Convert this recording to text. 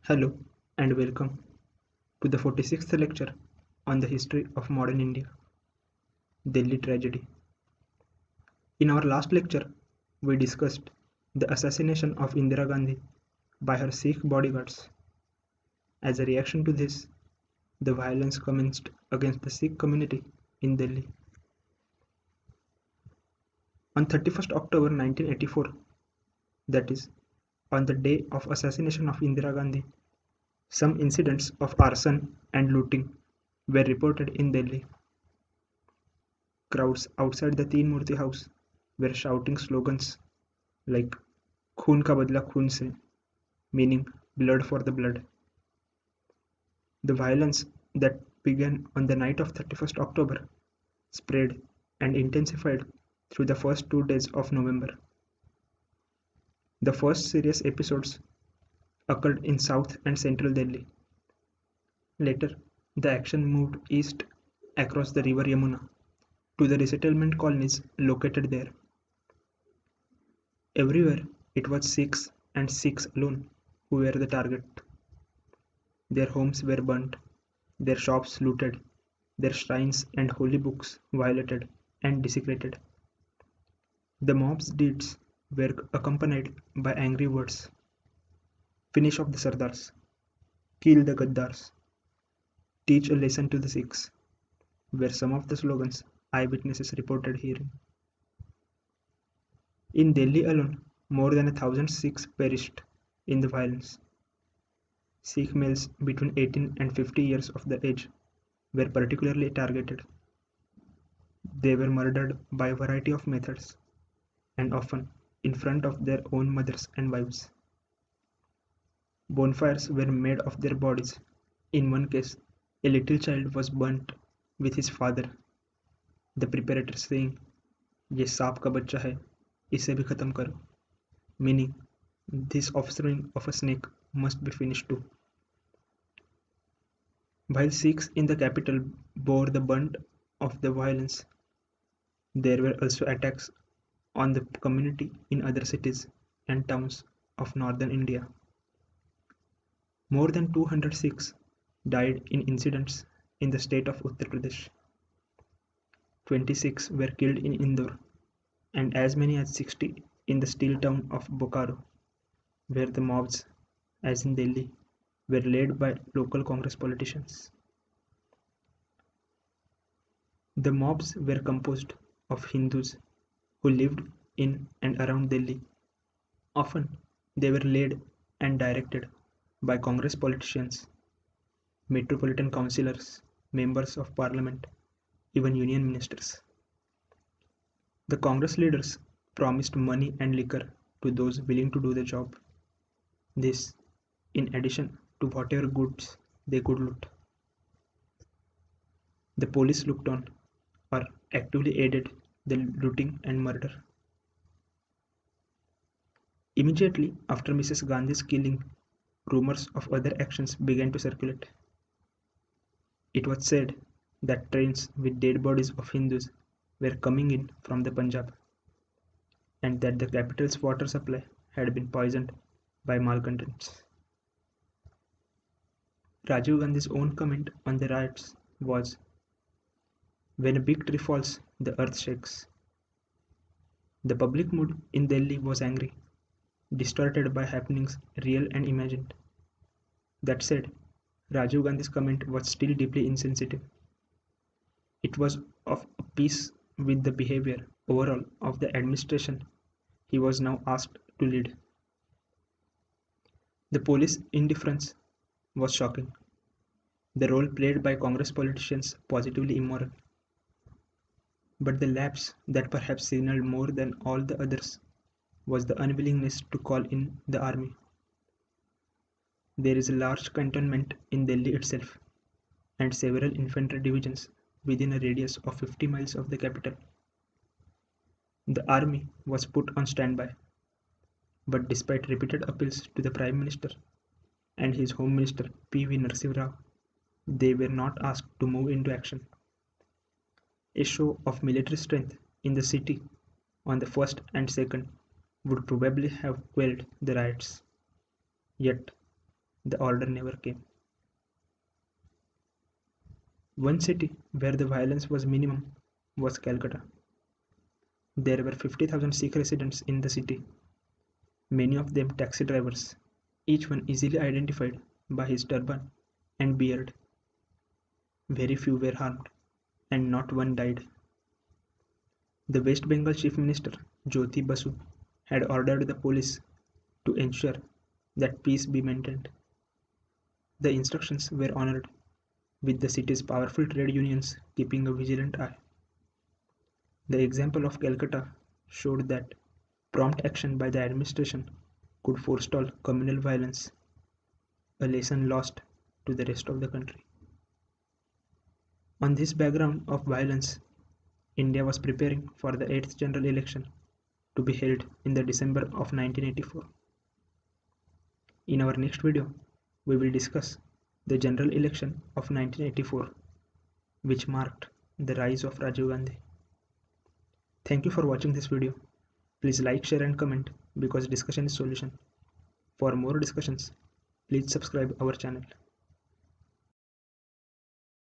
Hello and welcome to the 46th lecture on the history of modern India, Delhi tragedy. In our last lecture, we discussed the assassination of Indira Gandhi by her Sikh bodyguards. As a reaction to this, the violence commenced against the Sikh community in Delhi. On 31st October 1984, that is, on the day of assassination of Indira Gandhi, some incidents of arson and looting were reported in Delhi. Crowds outside the Teen Murti house were shouting slogans like "खून का बदला खून से," meaning blood for the blood. The violence that began on the night of 31st October spread and intensified through the first 2 days of November. The first serious episodes occurred in South and Central Delhi. Later, the action moved east across the river Yamuna to the resettlement colonies located there. Everywhere it was Sikhs and Sikhs alone who were the target. Their homes were burnt, their shops looted, their shrines and holy books violated and desecrated. The mob's deeds were accompanied by angry words: "Finish off the Sardars," "Kill the Gaddars," "Teach a lesson to the Sikhs," were some of the slogans eyewitnesses reported hearing. In Delhi alone, more than 1,000 Sikhs perished in the violence. Sikh males between 18 and 50 years of the age were particularly targeted. They were murdered by a variety of methods, and often in front of their own mothers and wives. Bonfires were made of their bodies. In one case, a little child was burnt with his father, the preparator saying, "ये सांप का बच्चा है, इसे भी खत्म करो," meaning this offspring of a snake must be finished too. While Sikhs in the capital bore the brunt of the violence, there were also attacks on the community in other cities and towns of northern India. More than 200 Sikhs died in incidents in the state of Uttar Pradesh. 26 were killed in Indore, and as many as 60 in the steel town of Bokaro, where the mobs, as in Delhi, were led by local Congress politicians. The mobs were composed of Hindus who lived in and around Delhi. Often they were led and directed by Congress politicians, metropolitan councillors, members of parliament, even union ministers. The Congress leaders promised money and liquor to those willing to do the job. This, in addition to whatever goods they could loot. The police looked on or actively aided the looting and murder. Immediately after Mrs. Gandhi's killing, rumors of other actions began to circulate. It was said that trains with dead bodies of Hindus were coming in from the Punjab, and that the capital's water supply had been poisoned by malcontents. Rajiv Gandhi's own comment on the riots was, "When a big tree falls, the earth shakes." The public mood in Delhi was angry, distorted by happenings real and imagined. That said, Rajiv Gandhi's comment was still deeply insensitive. It was of a piece with the behavior overall of the administration he was now asked to lead. The police indifference was shocking. The role played by Congress politicians positively immoral. But the lapse that perhaps signaled more than all the others was the unwillingness to call in the army. There is a large cantonment in Delhi itself, and several infantry divisions within a radius of 50 miles of the capital. The army was put on standby, but despite repeated appeals to the Prime Minister and his Home Minister P.V. Narasimha Rao, they were not asked to move into action. A show of military strength in the city on the 1st and 2nd would probably have quelled the riots. Yet, the order never came. One city where the violence was minimum was Calcutta. There were 50,000 Sikh residents in the city, many of them taxi drivers, each one easily identified by his turban and beard. Very few were harmed, and not one died. The West Bengal Chief Minister, Jyoti Basu, had ordered the police to ensure that peace be maintained. The instructions were honored, with the city's powerful trade unions keeping a vigilant eye. The example of Calcutta showed that prompt action by the administration could forestall communal violence, a lesson lost to the rest of the country. On this background of violence, India was preparing for the 8th general election to be held in the December of 1984. In our next video, we will discuss the general election of 1984, which marked the rise of Rajiv Gandhi. Thank you for watching this video. Please like, share and comment because discussion is solution. For more discussions, please subscribe our channel.